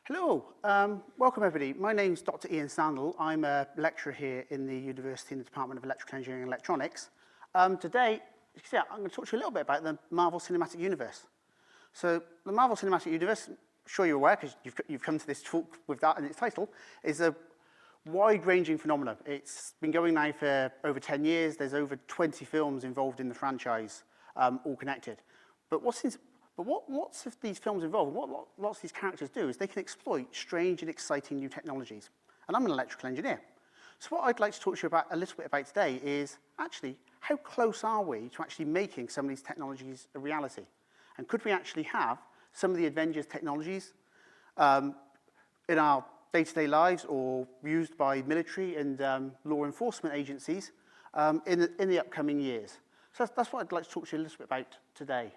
Hello, welcome everybody. My name's Dr Ian Sandall. I'm a lecturer here in the university in the Department of Electrical Engineering and Electronics. Today, you can see, I'm going to talk to you a little bit about the Marvel Cinematic Universe. So the Marvel Cinematic Universe, I'm sure you're aware because you've come to this talk with that in its title, is a wide-ranging phenomenon. It's been going now for over 10 years. There's over 20 films involved in the franchise, all connected. But what's of these films involved, what lots of these characters do is they can exploit strange and exciting new technologies. And I'm an electrical engineer. So what I'd like to talk to you about a little bit about today is actually how close are we to actually making some of these technologies a reality? And could we actually have some of the Avengers technologies in our day-to-day lives or used by military and law enforcement agencies in the upcoming years? So that's what I'd like to talk to you a little bit about today.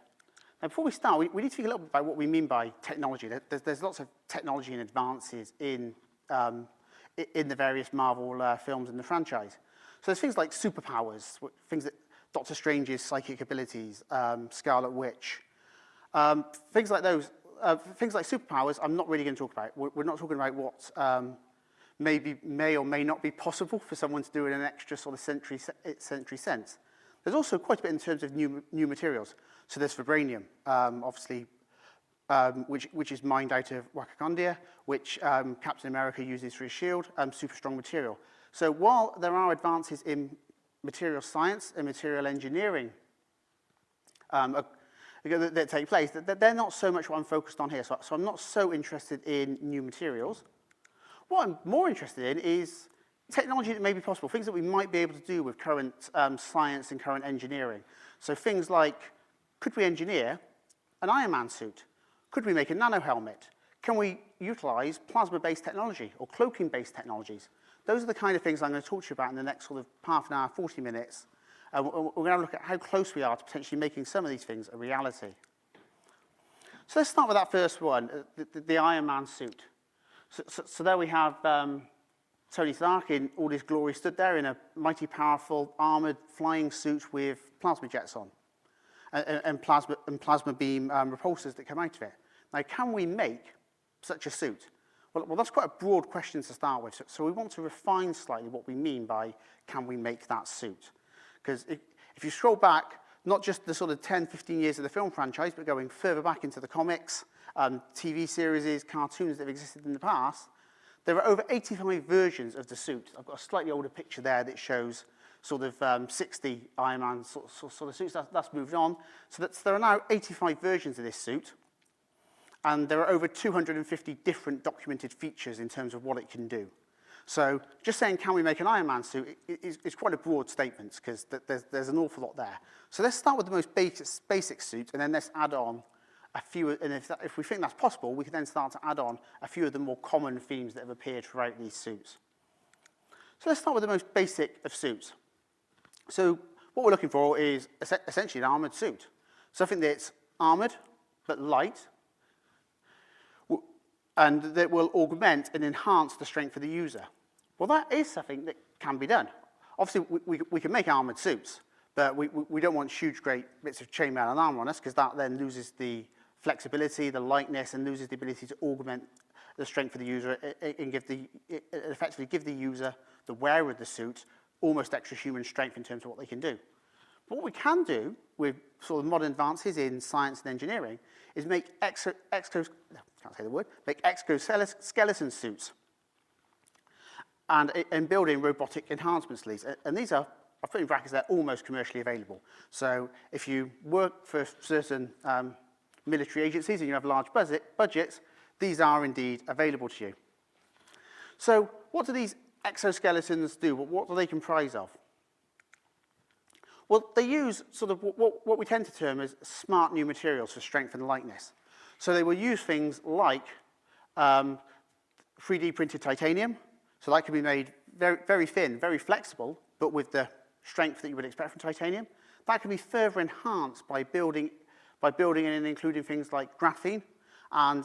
Now, before we start, we need to think a little bit about what we mean by technology. There's lots of technology and advances in the various Marvel films in the franchise. So there's things like superpowers, things that Doctor Strange's psychic abilities, Scarlet Witch, things like those. Things like superpowers, I'm not really going to talk about. We're not talking about what may or may not be possible for someone to do in an extra sort of century sense. There's also quite a bit in terms of new materials. So there's vibranium, obviously, which is mined out of Wakandia, which Captain America uses for his shield, super strong material. So while there are advances in material science and material engineering that take place, they're not so much what I'm focused on here. So I'm not so interested in new materials. What I'm more interested in is technology that may be possible, things that we might be able to do with current science and current engineering. So things like, could we engineer an Iron Man suit? Could we make a nano helmet? Can we utilize plasma-based technology or cloaking-based technologies? Those are the kind of things I'm going to talk to you about in the next sort of half an hour, 40 minutes. We're going to look at how close we are to potentially making some of these things a reality. So let's start with that first one, the Iron Man suit. So there we have Tony Stark in all his glory stood there in a mighty powerful armored flying suit with plasma jets on and plasma beam repulsors that come out of it. Now, can we make such a suit? Well, that's quite a broad question to start with. So we want to refine slightly what we mean by can we make that suit? Because if you scroll back, not just the sort of 10, 15 years of the film franchise, but going further back into the comics, TV series, cartoons that have existed in the past, there are over 85 versions of the suit. I've got a slightly older picture there that shows sort of 60 Iron Man sort of suits. That's moved on. So there are now 85 versions of this suit. And there are over 250 different documented features in terms of what it can do. So just saying, can we make an Iron Man suit, is quite a broad statement because there's an awful lot there. So let's start with the most basic suit, and then let's add on a few, and if we think that's possible, we can then start to add on a few of the more common themes that have appeared throughout these suits. So let's start with the most basic of suits. So what we're looking for is essentially an armored suit. Something that's armored, but light, and that will augment and enhance the strength of the user. Well, that is something that can be done. Obviously, we can make armored suits, but we don't want huge, great bits of chainmail and armor on us because that then loses the flexibility, the lightness, and loses the ability to augment the strength of the user and effectively give the user, the wearer of the suit, almost extra human strength in terms of what they can do. But what we can do with sort of modern advances in science and engineering is make exoskeleton suits and build in robotic enhancement sleeves. And these are, I've put in brackets, they're almost commercially available. So if you work for certain military agencies and you have large budgets, these are indeed available to you. So what do these exoskeletons do? What do they comprise of? Well, they use sort of what we tend to term as smart new materials for strength and lightness. So they will use things like 3D printed titanium. So that can be made very, very thin, very flexible, but with the strength that you would expect from titanium. That can be further enhanced by building in and including things like graphene and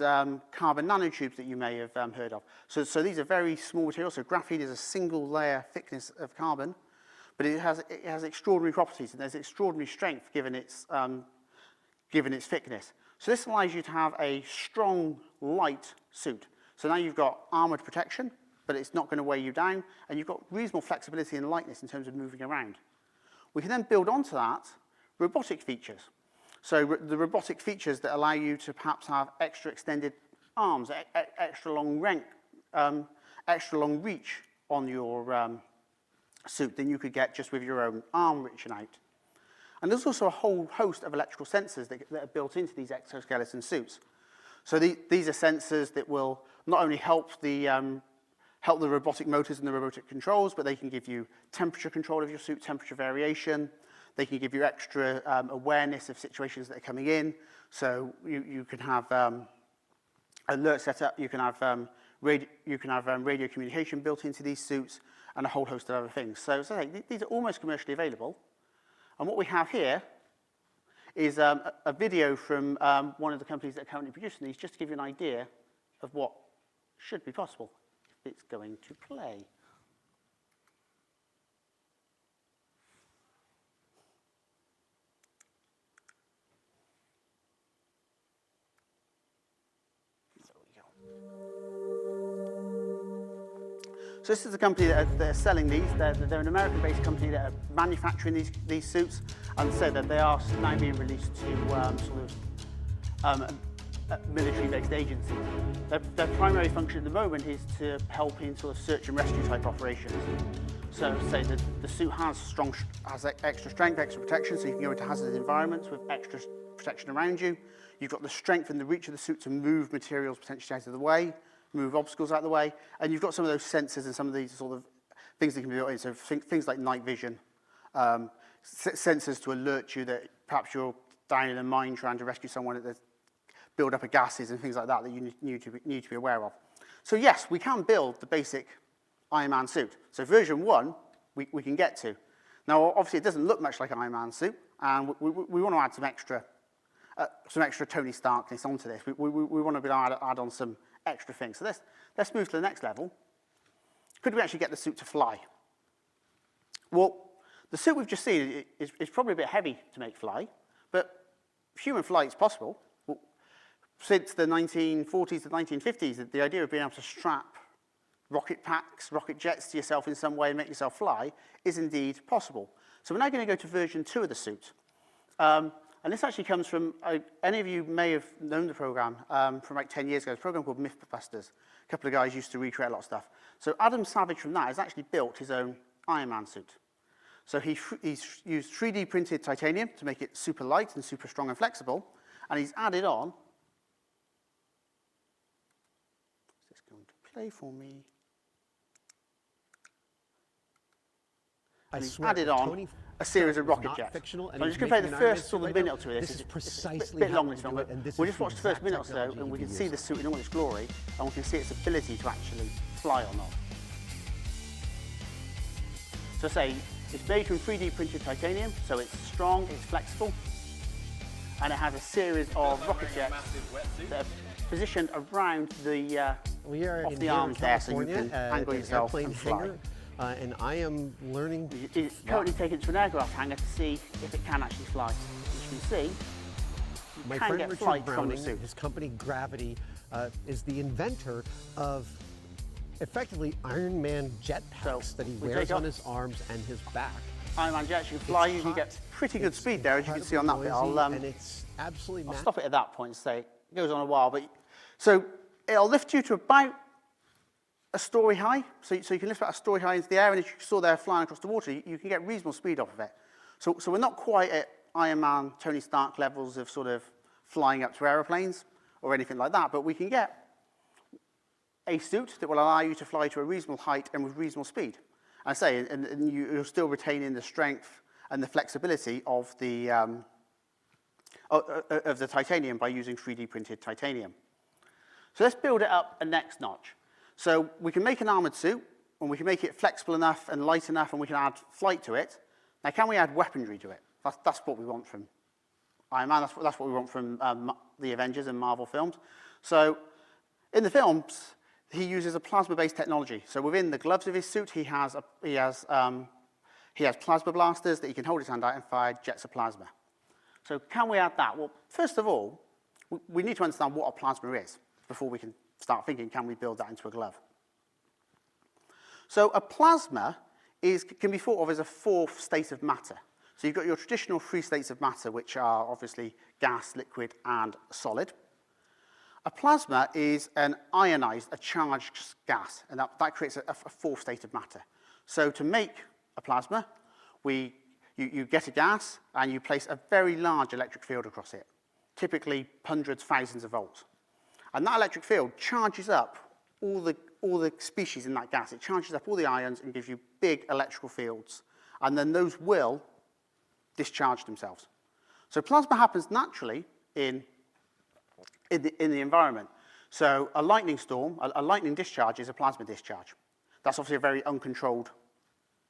carbon nanotubes that you may have heard of. So these are very small materials. So graphene is a single layer thickness of carbon, but it has extraordinary properties and there's extraordinary strength given its thickness. So this allows you to have a strong, light suit. So now you've got armored protection, but it's not going to weigh you down, and you've got reasonable flexibility and lightness in terms of moving around. We can then build onto that robotic features. So the robotic features that allow you to perhaps have extra extended arms, extra long reach on your suit than you could get just with your own arm reaching out. And there's also a whole host of electrical sensors that are built into these exoskeleton suits. So these are sensors that will not only help the robotic motors and the robotic controls, but they can give you temperature control of your suit, temperature variation. They can give you extra awareness of situations that are coming in. So you can have alert set up. You can have radio communication built into these suits, and a whole host of other things. So these are almost commercially available. And what we have here is a video from one of the companies that are currently producing these, just to give you an idea of what should be possible if it's going to play. So this is a company that are selling these. They're an American-based company that are manufacturing these suits, and so that they are now being released to military-based agencies. Their primary function at the moment is to help in sort of search and rescue type operations. So say that the suit has extra strength, extra protection, so you can go into hazardous environments with extra protection around you. You've got the strength and the reach of the suit to move materials potentially out of the way, move obstacles out of the way, and you've got some of those sensors and some of these sort of things that can be built in. So things like night vision, sensors to alert you that perhaps you're down in a mine trying to rescue someone at the build up of gases and things like that that you need to be aware of. So yes, we can build the basic Iron Man suit. So version 1, we can get to. Now, obviously, it doesn't look much like an Iron Man suit, and we want to add some extra Tony Starkness onto this. We want to be able to add on some extra things. So let's move to the next level. Could we actually get the suit to fly? Well, the suit we've just seen is probably a bit heavy to make fly, but human flight is possible. Well, since the 1940s to 1950s, the idea of being able to strap rocket packs, rocket jets to yourself in some way and make yourself fly is indeed possible. So we're now going to go to version 2 of the suit. And this actually comes from, any of you may have known the program from like 10 years ago. It's a program called Mythbusters. A couple of guys used to recreate a lot of stuff. So Adam Savage from that has actually built his own Iron Man suit. So he's used 3D printed titanium to make it super light and super strong and flexible. And he's added on, is this going to play for me? And he's added on a series of rocket jets. So I'm just going to play the first sort of minute or two of this. This is precisely it's a bit long, this film, but we'll just watch the first minute or so, and we can see the suit in all its glory, and we can see its ability to actually fly or not. So say, it's made from 3D printed titanium, so it's strong, it's flexible, and it has a series of rocket jets that are positioned around the off the arms there, so you can angle yourself and fly. And I am learning. It's currently taken to an aircraft hangar to see if it can actually fly. As you can see, my friend Richard Browning, his company Gravity, is the inventor of effectively Iron Man jetpacks that he wears on his arms and his back. Iron Man jets, you can fly, you can get pretty good speed there, as you can see on that bit. And it's absolutely I'll stop it at that point, say it goes on a while, but so it'll lift you to about a story high, so you can lift about a story high into the air, and as you saw there flying across the water, you can get reasonable speed off of it. So we're not quite at Iron Man, Tony Stark levels of sort of flying up to aeroplanes or anything like that, but we can get a suit that will allow you to fly to a reasonable height and with reasonable speed. I say, and you're still retaining the strength and the flexibility of the titanium by using 3D printed titanium. So let's build it up a next notch. So we can make an armored suit, and we can make it flexible enough and light enough, and we can add flight to it. Now, can we add weaponry to it? That's what we want from Iron Man. That's what we want from the Avengers and Marvel films. So in the films, he uses a plasma-based technology. So within the gloves of his suit, he has plasma blasters that he can hold his hand out and fire jets of plasma. So can we add that? Well, first of all, we need to understand what a plasma is. before we can start thinking, can we build that into a glove? So a plasma can be thought of as a fourth state of matter. So you've got your traditional three states of matter, which are obviously gas, liquid, and solid. A plasma is an ionized, a charged gas, and that creates a fourth state of matter. So to make a plasma, you get a gas, and you place a very large electric field across it, typically hundreds, thousands of volts. And that electric field charges up all the species in that gas. It charges up all the ions and gives you big electrical fields. And then those will discharge themselves. So plasma happens naturally in the environment. So a lightning storm, a lightning discharge is a plasma discharge. That's obviously a very uncontrolled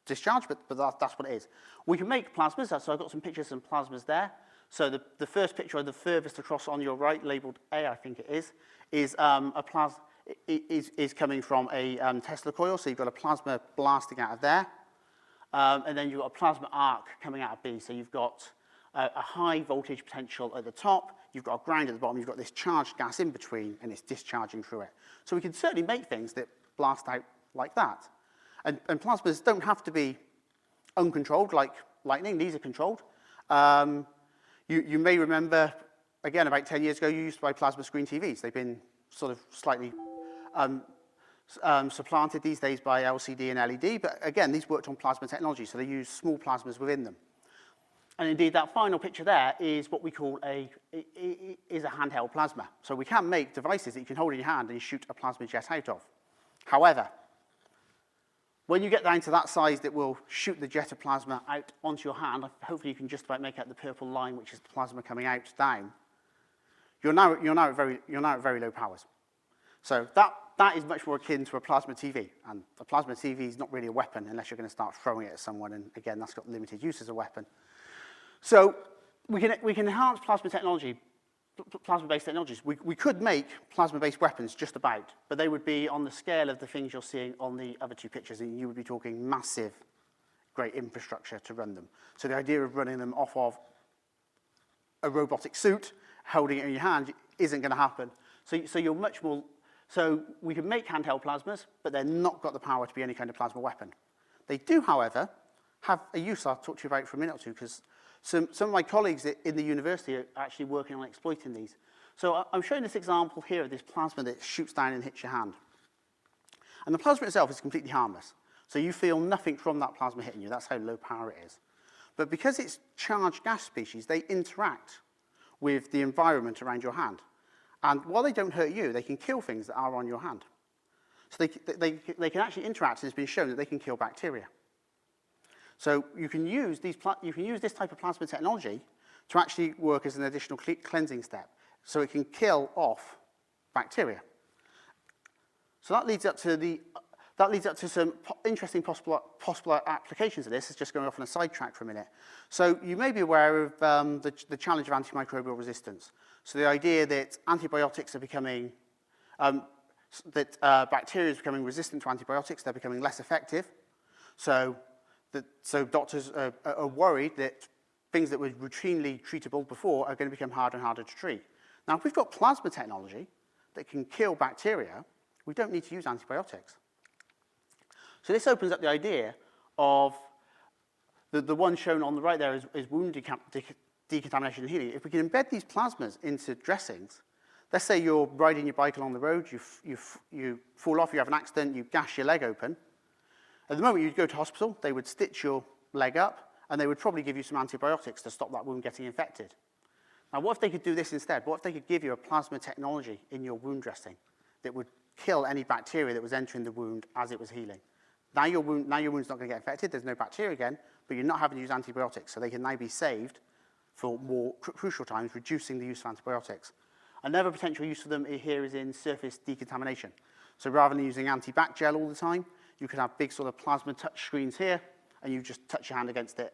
discharge, but that's what it is. We can make plasmas, so I've got some pictures of some plasmas there. So the first picture, the furthest across on your right, labeled A, I think it is coming from a Tesla coil. So you've got a plasma blasting out of there. And then you've got a plasma arc coming out of B. So you've got a high voltage potential at the top, you've got a ground at the bottom, you've got this charged gas in between, and it's discharging through it. So we can certainly make things that blast out like that. And plasmas don't have to be uncontrolled like lightning. These are controlled. You may remember, again, about 10 years ago, you used to buy plasma screen TVs. They've been sort of slightly supplanted these days by LCD and LED. But again, these worked on plasma technology, so they use small plasmas within them. And indeed, that final picture there is what we call a handheld plasma. So we can make devices that you can hold in your hand and shoot a plasma jet out of. However, when you get down to that size that will shoot the jet of plasma out onto your hand, hopefully you can just about make out the purple line, which is the plasma coming out down. You're now at very low powers. So that is much more akin to a plasma TV. And a plasma TV is not really a weapon unless you're going to start throwing it at someone. And again, that's got limited use as a weapon. So we can enhance plasma technology, plasma-based technologies. We could make plasma-based weapons just about, but they would be on the scale of the things you're seeing on the other two pictures, and you would be talking massive, great infrastructure to run them. So the idea of running them off of a robotic suit, holding it in your hand, isn't going to happen. So you're much more. So we can make handheld plasmas, but they're not got the power to be any kind of plasma weapon. They do, however, have a use I'll talk to you about for a minute or two, because some of my colleagues in the university are actually working on exploiting these. So I'm showing this example here of this plasma that shoots down and hits your hand. And the plasma itself is completely harmless. So you feel nothing from that plasma hitting you. That's how low power it is. But because it's charged gas species, they interact with the environment around your hand. And while they don't hurt you, they can kill things that are on your hand. So they can actually interact, and it's been shown that they can kill bacteria. So you can use this type of plasma technology to actually work as an additional cleansing step. So it can kill off bacteria. So that leads up to some interesting possible applications of this. It's just going off on a sidetrack for a minute. So you may be aware of the challenge of antimicrobial resistance. So the idea that antibiotics are becoming, bacteria is becoming resistant to antibiotics, they're becoming less effective. So doctors are worried that things that were routinely treatable before are going to become harder and harder to treat. Now, if we've got plasma technology that can kill bacteria, we don't need to use antibiotics. So this opens up the idea of the one shown on the right there is wound decontamination and healing. If we can embed these plasmas into dressings, let's say you're riding your bike along the road, you fall off, you have an accident, you gash your leg open. At the moment you'd go to hospital, they would stitch your leg up, and they would probably give you some antibiotics to stop that wound getting infected. Now, what if they could do this instead? What if they could give you a plasma technology in your wound dressing that would kill any bacteria that was entering the wound as it was healing? Now your wound's not going to get infected, there's no bacteria again, but you're not having to use antibiotics, so they can now be saved for more crucial times, reducing the use of antibiotics. Another potential use for them here is in surface decontamination. So rather than using anti-bac gel all the time, you could have big sort of plasma touch screens here, and you just touch your hand against it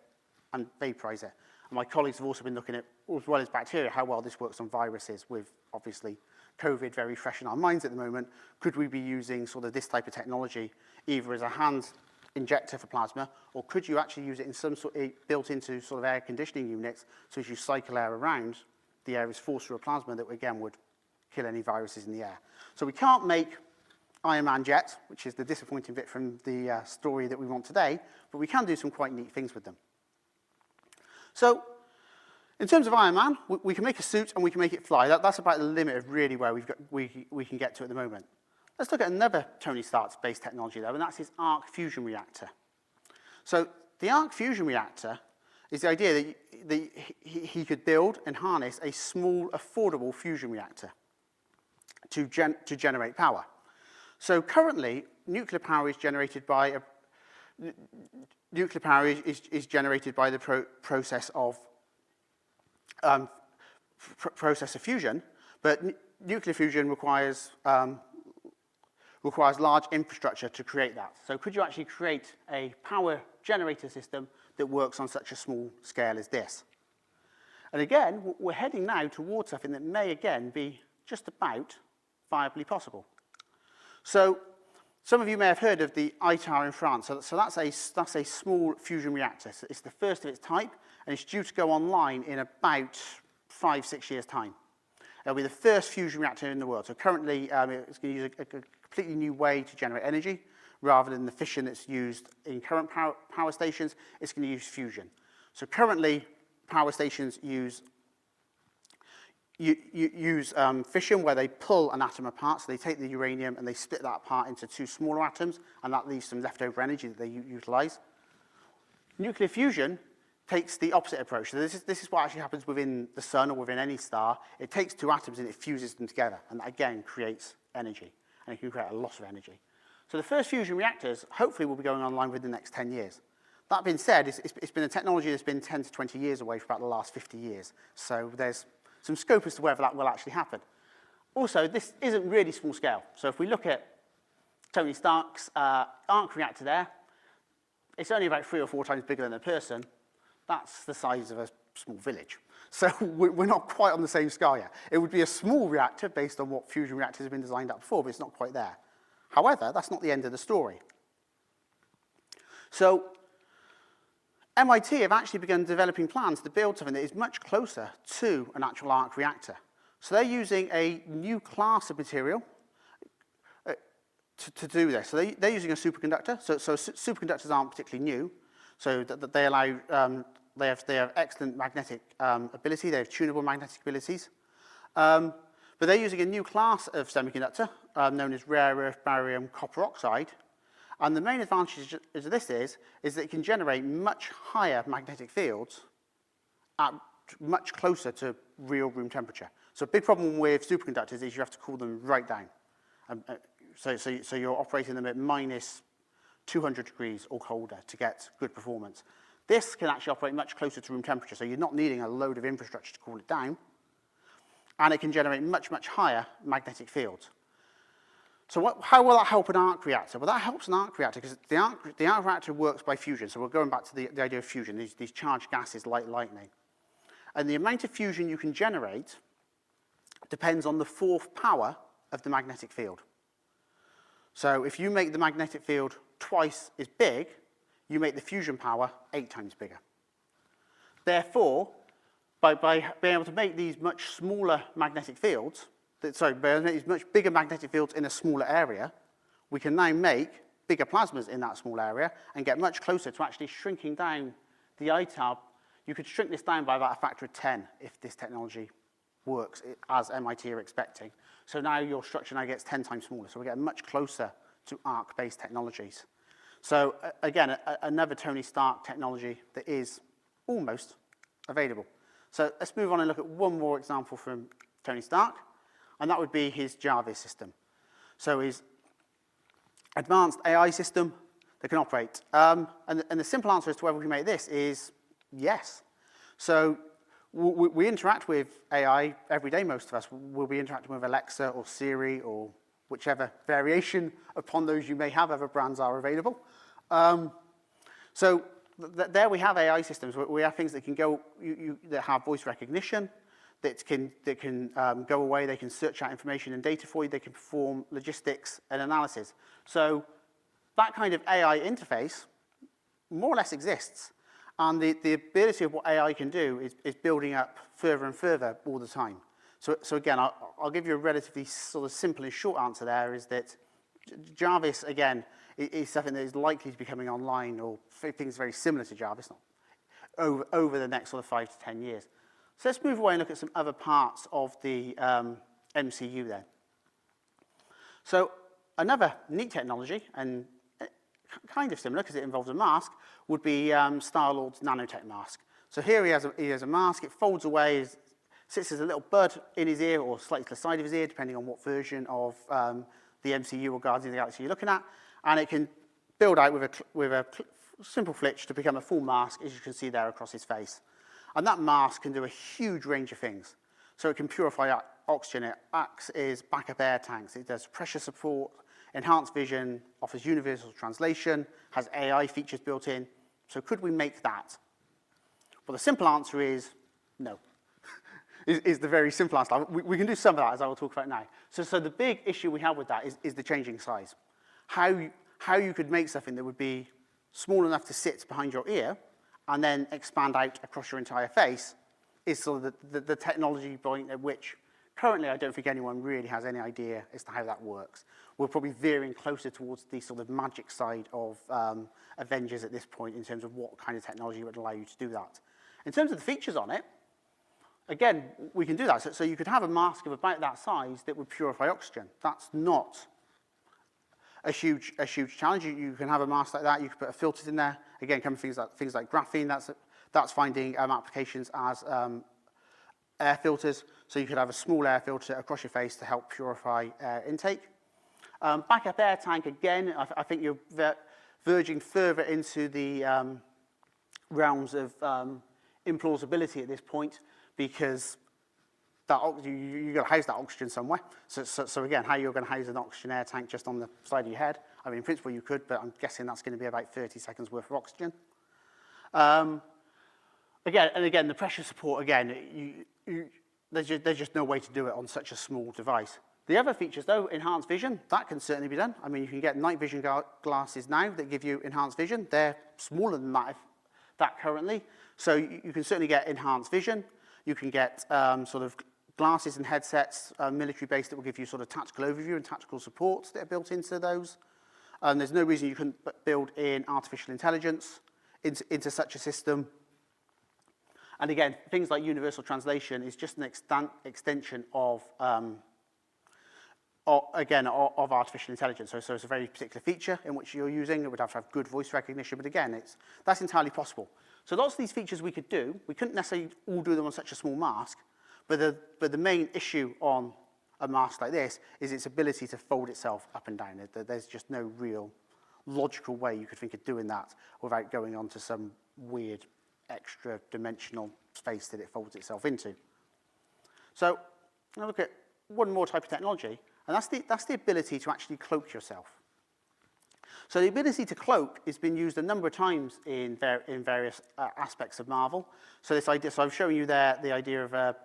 and vaporize it. And my colleagues have also been looking at, as well as bacteria, how well this works on viruses, with obviously COVID very fresh in our minds at the moment. Could we be using sort of this type of technology either as a hand injector for plasma, or could you actually use it in some sort of built into sort of air conditioning units, so as you cycle air around, the air is forced through a plasma that again would kill any viruses in the air. So we can't make Iron Man jets, which is the disappointing bit from the story that we want today, but we can do some quite neat things with them. So in terms of Iron Man, we can make a suit and we can make it fly. That's about the limit of really where we can get to at the moment. Let's look at another Tony Stark-based technology, though, and that's his arc fusion reactor. So the arc fusion reactor is the idea that he could build and harness a small, affordable fusion reactor to generate power. So currently, nuclear power is generated by the process of fusion, but nuclear fusion requires large infrastructure to create that. So could you actually create a power generator system that works on such a small scale as this? And again, we're heading now towards something that may again be just about viably possible. So some of you may have heard of the ITAR in France. So that's a small fusion reactor. So it's the first of its type, and it's due to go online in about 5-6 years' time. It'll be the first fusion reactor in the world. So currently, it's going to use a completely new way to generate energy. Rather than the fission that's used in current power stations, it's going to use fusion. So currently, power stations use fission, where they pull an atom apart. So they take the uranium and they split that apart into 2 smaller atoms, and that leaves some leftover energy that they utilize. Nuclear fusion takes the opposite approach. So this is what actually happens within the sun or within any star. It takes 2 atoms and it fuses them together, and that again creates energy, and it can create a lot of energy. So the first fusion reactors hopefully will be going online within the next 10 years. That being said, it's been a technology that's been 10 to 20 years away for about the last 50 years. So there's some scope as to whether that will actually happen. Also, this isn't really small scale. So if we look at Tony Stark's arc reactor there, it's only about 3 or 4 times bigger than a person. That's the size of a small village. So we're not quite on the same scale yet. It would be a small reactor based on what fusion reactors have been designed up before, but it's not quite there. However, that's not the end of the story. So MIT have actually begun developing plans to build something that is much closer to an actual arc reactor. So they're using a new class of material to do this. So they're using a superconductor. So superconductors aren't particularly new. So they allow, they have excellent magnetic ability. They have tunable magnetic abilities. But they're using a new class of semiconductor known as rare earth barium copper oxide. And the main advantage of this is that it can generate much higher magnetic fields at much closer to real room temperature. So a big problem with superconductors is you have to cool them right down. So you're operating them at minus 200 degrees or colder to get good performance. This can actually operate much closer to room temperature, so you're not needing a load of infrastructure to cool it down. And it can generate much, much higher magnetic fields. So how will that help an arc reactor? Well, that helps an arc reactor because the arc reactor works by fusion. So we're going back to the idea of fusion, these charged gases like lightning. And the amount of fusion you can generate depends on the 4th power of the magnetic field. So if you make the magnetic field twice as big, you make the fusion power 8 times bigger. Therefore, by being able to make these much smaller magnetic fields, by making these much bigger magnetic fields in a smaller area, we can now make bigger plasmas in that small area and get much closer to actually shrinking down the ITAR. You could shrink this down by about a factor of 10 if this technology works as MIT are expecting. So now your structure now gets 10 times smaller. So we get much closer to arc-based technologies. So again, another Tony Stark technology that is almost available. So let's move on and look at one more example from Tony Stark, and that would be his Jarvis system. So his advanced AI system that can operate. And the simple answer as to whether we make this is yes. So we interact with AI every day, most of us. We'll be interacting with Alexa or Siri or whichever variation upon those you may have, other brands are available. So there we have AI systems. We have things that can go, that have voice recognition, that can go away, they can search out information and data for you, they can perform logistics and analysis. So that kind of AI interface more or less exists. And the ability of what AI can do is building up further and further all the time. So again, I'll give you a relatively sort of simple and short answer there, is that Jarvis, again, is something that is likely to be coming online, or things very similar to Jarvis, over the next sort of 5 to 10 years. So let's move away and look at some other parts of the MCU then. So another neat technology, and kind of similar because it involves a mask, would be Starlord's nanotech mask. So here he has a mask, it folds away, sits as a little bud in his ear, or slightly to the side of his ear, depending on what version of the MCU or Guardians of the Galaxy you're looking at, and it can build out with a simple flitch to become a full mask, as you can see there across his face. And that mask can do a huge range of things. So it can purify oxygen, it acts as backup air tanks, it does pressure support, enhanced vision, offers universal translation, has AI features built in. So could we make that? Well, the simple answer is no. is the very simple answer. We can do some of that, as I will talk about now. So the big issue we have with that is the changing size. How you could make something that would be small enough to sit behind your ear and then expand out across your entire face is sort of the technology point at which currently I don't think anyone really has any idea as to how that works. We're probably veering closer towards the sort of magic side of Avengers at this point in terms of what kind of technology would allow you to do that. In terms of the features on it, again, we can do that. So you could have a mask of about that size that would purify oxygen. That's not a huge challenge. You can have a mask like that. You could put filters in there. Again, come things like graphene. That's finding applications as air filters. So you could have a small air filter across your face to help purify air intake. Backup air tank, again, I think you're verging further into the realms of implausibility at this point, because you've got to house that oxygen somewhere. So again, how you're going to house an oxygen air tank just on the side of your head? I mean, in principle you could, but I'm guessing that's going to be about 30 seconds worth of oxygen. Again, the pressure support, again, there's just no way to do it on such a small device. The other features, though, enhanced vision, that can certainly be done. I mean, you can get night vision glasses now that give you enhanced vision. They're smaller than that currently. So you can certainly get enhanced vision. You can get sort of glasses and headsets, military-based, that will give you sort of tactical overview and tactical supports that are built into those. There's no reason you couldn't build in artificial intelligence into such a system. And again, things like universal translation is just an extension of artificial intelligence. So it's a very particular feature in which you're using. It would have to have good voice recognition, but again, that's entirely possible. So lots of these features we could do. We couldn't necessarily all do them on such a small mask, but the main issue on a mask like this is its ability to fold itself up and down. There's just no real logical way you could think of doing that without going onto some weird extra dimensional space that it folds itself into. So now look at one more type of technology, and that's the ability to actually cloak yourself. So the ability to cloak has been used a number of times in various aspects of Marvel. So this idea, so I've shown you there the idea of an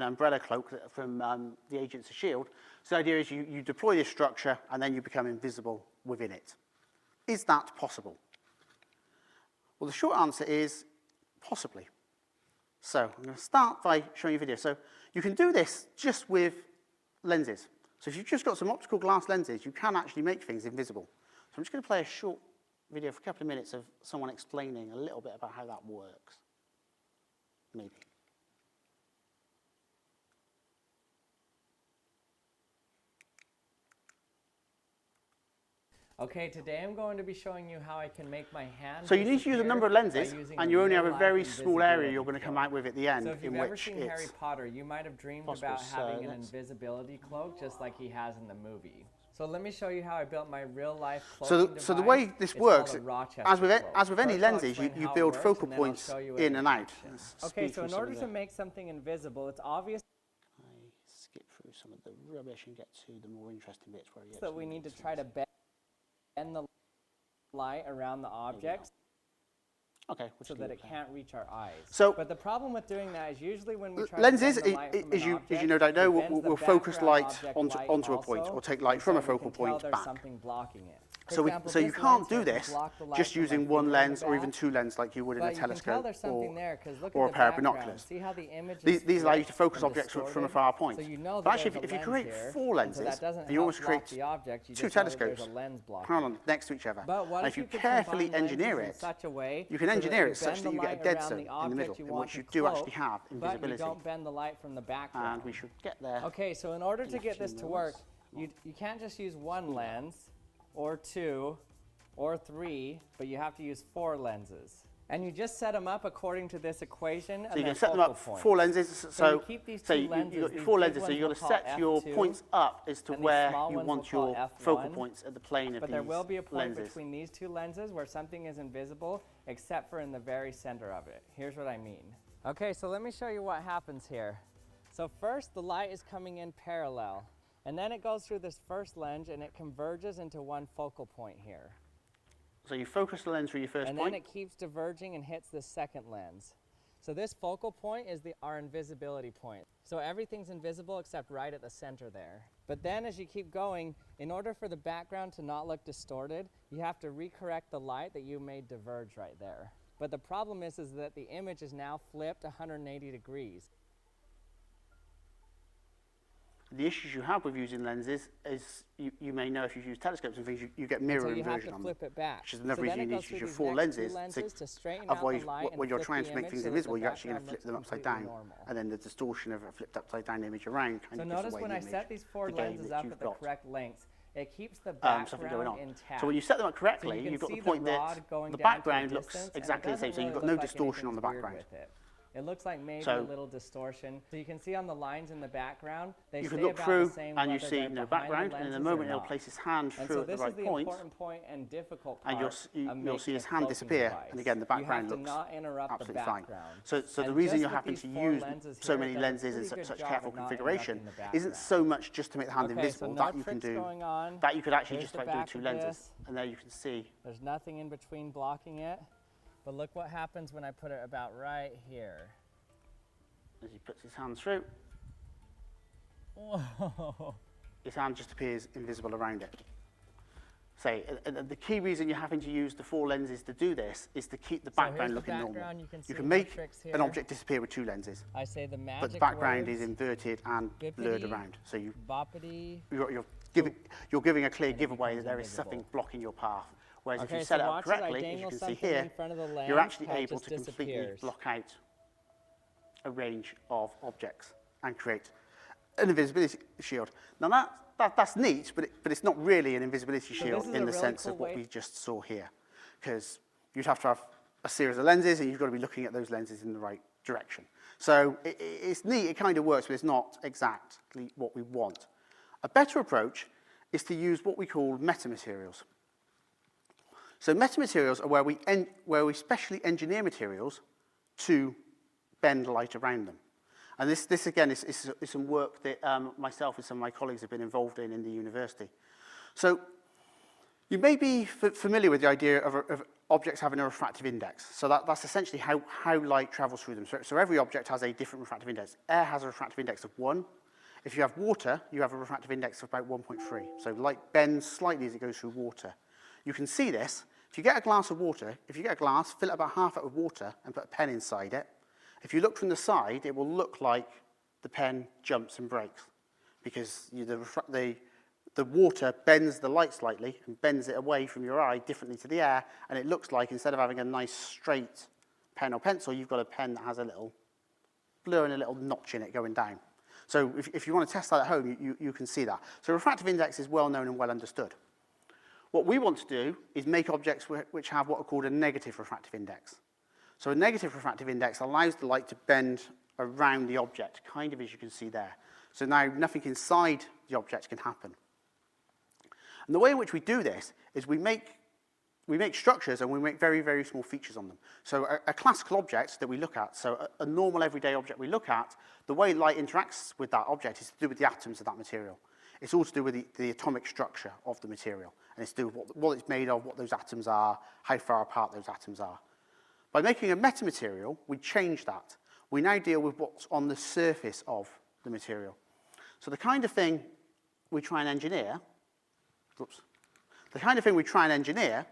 umbrella cloak from the Agents of S.H.I.E.L.D. So the idea is you deploy this structure and then you become invisible within it. Is that possible? Well, the short answer is possibly. So I'm going to start by showing you a video. So you can do this just with lenses. So if you've just got some optical glass lenses, you can actually make things invisible. So I'm just going to play a short video for a couple of minutes of someone explaining a little bit about how that works. Maybe. Okay, today I'm going to be showing you how I can make my hand. So you need to use a number of lenses, and you only have a very small area you're going to come out with at the end. So if you've ever seen Harry Potter, you might have dreamed about having an invisibility cloak, just like he has in the movie. So let me show you how I built my real-life cloaking device. So the way this works, as with any lenses, you build focal points in and out. Okay, so in order to make something invisible, it's obvious. I skip through some of the rubbish and get to the more interesting bits where you. So we need to try to bend the light around the objects. Okay, so that it can't reach our eyes. So, but the problem with doing that is usually when we try lenses, to bend the light from an object, as you no doubt know, will focus light onto a point, also, or take light from a focal point there's back. Something blocking it. So you can't do this just using one lens or even two lenses like you would in a telescope or a pair of binoculars. These allow you to focus objects from a far point. But actually, if you create four lenses, you almost create two telescopes parallel next to each other. And if you carefully engineer it, you can engineer it such that you get a dead zone in the middle, in which you do actually have invisibility. But you don't bend the light from the background. And we should get there. Okay, so in order to get this to work, you can't just use one lens, or two, or three, but you have to use four lenses. And you just set them up according to this equation. So you can set them up four lenses. So you keep these two lenses, you've got your four lenses, so you've got to set your points up as to where you want your focal points at the plane of these lenses. But there will be a point between these two lenses where something is invisible, except for in the very center of it. Here's what I mean. Okay, so let me show you what happens here. So first, the light is coming in parallel. And then it goes through this first lens and it converges into one focal point here. So you focus the lens through your first point. And then it keeps diverging and hits the second lens. So this focal point is our invisibility point. So everything's invisible except right at the center there. But then as you keep going, in order for the background to not look distorted, you have to recorrect the light that you made diverge right there. But the problem is that the image is now flipped 180 degrees. The issues you have with using lenses is you may know if you use telescopes and things, you get mirror inversion on them. Flip it back. Which is another reason you need to use your four lenses. Otherwise, when you're trying to make things invisible, you're actually going to flip them upside down. And then the distortion of a flipped upside down image around kind of gives away the image. So notice when I set these four lenses up at the correct lengths, it keeps the background intact. So when you set them up correctly, you've got the point that the background looks exactly the same. So you've got no distortion on the background. It looks like maybe a little distortion. So you can see on the lines in the background, you can look through and you see no background, and in the moment he'll place his hand through at the right point, and you'll see his hand disappear, and again the background looks absolutely fine. So the reason you're having to use so many lenses in such careful configuration isn't so much just to make the hand invisible. That you can do. That you could actually just about do two lenses, and there you can see. There's nothing in between blocking it. But look what happens when I put it about right here. As he puts his hand through, whoa. His hand just appears invisible around it. So the key reason you're having to use the four lenses to do this is to keep the background looking normal. You can make an object disappear with two lenses, but the background is inverted and blurred around. So you're giving a clear giveaway that there is something blocking your path. Whereas if you set it up correctly, as you can see here, you're actually able to completely block out a range of objects and create an invisibility shield. Now that's neat, but it's not really an invisibility shield in the sense of what we just saw here, because you'd have to have a series of lenses and you've got to be looking at those lenses in the right direction. So it's neat, it kind of works, but it's not exactly what we want. A better approach is to use what we call metamaterials. So metamaterials are where we specially engineer materials to bend light around them. And this again, is some work that myself and some of my colleagues have been involved in the university. So you may be familiar with the idea of objects having a refractive index. So that's essentially how light travels through them. So every object has a different refractive index. Air has a refractive index of 1. If you have water, you have a refractive index of about 1.3. So light bends slightly as it goes through water. You can see this. If you get a glass of water, if you get a glass, fill it about half up with water and put a pen inside it. If you look from the side, it will look like the pen jumps and breaks because the water bends the light slightly and bends it away from your eye differently to the air, and it looks like instead of having a nice straight pen or pencil, you've got a pen that has a little blur and a little notch in it going down. So if you want to test that at home, you can see that. So refractive index is well known and well understood. What we want to do is make objects which have what are called a negative refractive index. So a negative refractive index allows the light to bend around the object, kind of as you can see there. So now nothing inside the object can happen. And the way in which we do this is we make structures and we make very, very small features on them. So a classical object that we look at, so a normal everyday object we look at, the way light interacts with that object is to do with the atoms of that material. It's all to do with the atomic structure of the material. And it's to do with what it's made of, what those atoms are, how far apart those atoms are. By making a metamaterial, we change that. We now deal with what's on the surface of the material. So the kind of thing we try and engineer, The kind of thing we try and engineer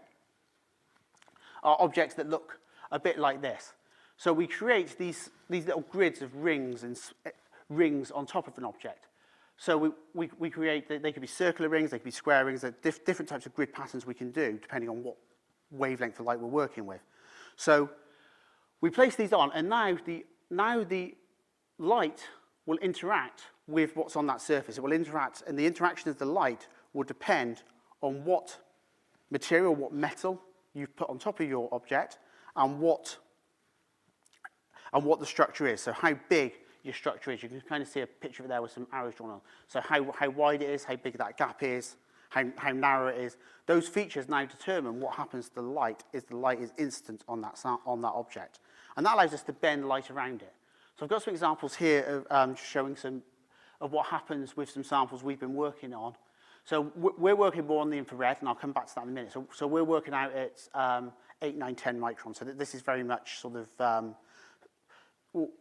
are objects that look a bit like this. So we create these little grids of rings and rings on top of an object. So we create, they could be circular rings, they could be square rings, there are different types of grid patterns we can do depending on what wavelength of light we're working with. So we place these on, and now the light will interact with what's on that surface. It will interact, and the interaction of the light will depend on what material, what metal you've put on top of your object, and what the structure is. So how big your structure is. You can kind of see a picture of it there with some arrows drawn on. So how wide it is, how big that gap is, how narrow it is. Those features now determine what happens to the light is instant on that object. And that allows us to bend light around it. So I've got some examples here of showing some of what happens with some samples we've been working on. So we're working more on the infrared, and I'll come back to that in a minute. So we're working out at 8, 9, 10 microns. So this is very much sort of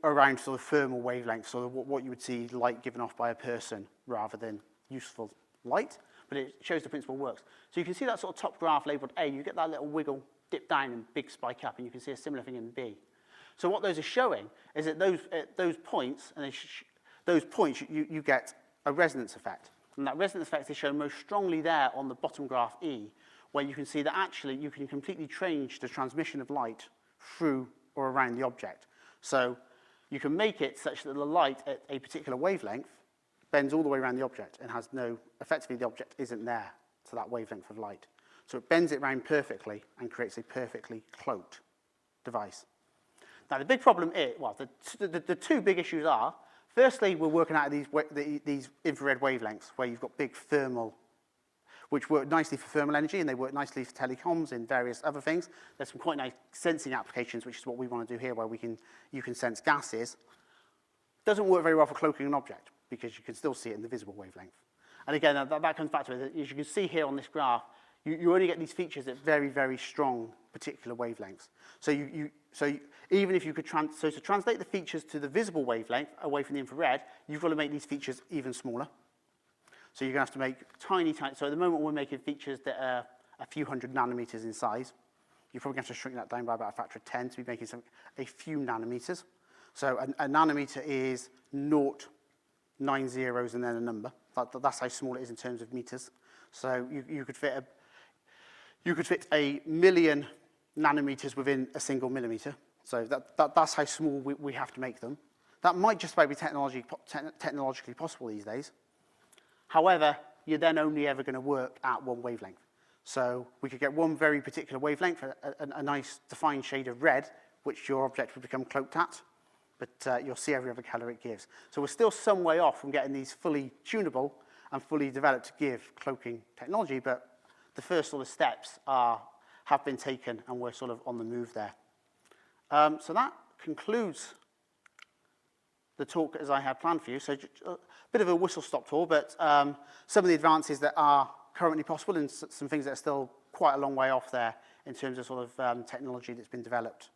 around sort of thermal wavelengths, sort of what you would see light given off by a person rather than useful light, but it shows the principle works. So you can see that sort of top graph labeled A, you get that little wiggle, dip down and big spike up, and you can see a similar thing in B. So what those are showing is that those points, you get a resonance effect. And that resonance effect is shown most strongly there on the bottom graph E, where you can see that actually you can completely change the transmission of light through or around the object. So you can make it such that the light at a particular wavelength bends all the way around the object and has effectively the object isn't there to that wavelength of light. So it bends it around perfectly and creates a perfectly cloaked device. Now the big problem is, well, the two big issues are, firstly, we're working out these infrared wavelengths where you've got big thermal, which work nicely for thermal energy, and they work nicely for telecoms and various other things. There's some quite nice sensing applications, which is what we want to do here, where you can sense gases. Doesn't work very well for cloaking an object, because you can still see it in the visible wavelength. And again, that comes back to it. As you can see here on this graph, you only get these features at very, very strong particular wavelengths. So even if you could to translate the features to the visible wavelength away from the infrared, you've got to make these features even smaller. So you're going to have to make tiny. So at the moment, we're making features that are a few hundred nanometers in size. You're probably going to have to shrink that down by about a factor of 10 to be making a few nanometers. So a nanometer is 0, 9 zeros, and then a number. That's how small it is in terms of meters. So you could fit a million nanometers within a single millimeter. So that's how small we have to make them. That might just about be technologically possible these days. However, you're then only ever going to work at one wavelength. So we could get one very particular wavelength, a nice defined shade of red, which your object would become cloaked at, but you'll see every other color it gives. So we're still some way off from getting these fully tunable and fully developed to give cloaking technology, but the first sort of steps have been taken, and we're sort of on the move there. So that concludes the talk as I had planned for you. So a bit of a whistle-stop tour, but some of the advances that are currently possible and some things that are still quite a long way off there in terms of sort of technology that's been developed,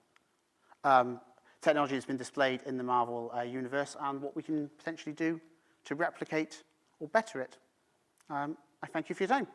technology that's been displayed in the Marvel universe, and what we can potentially do to replicate or better it. I thank you for your time.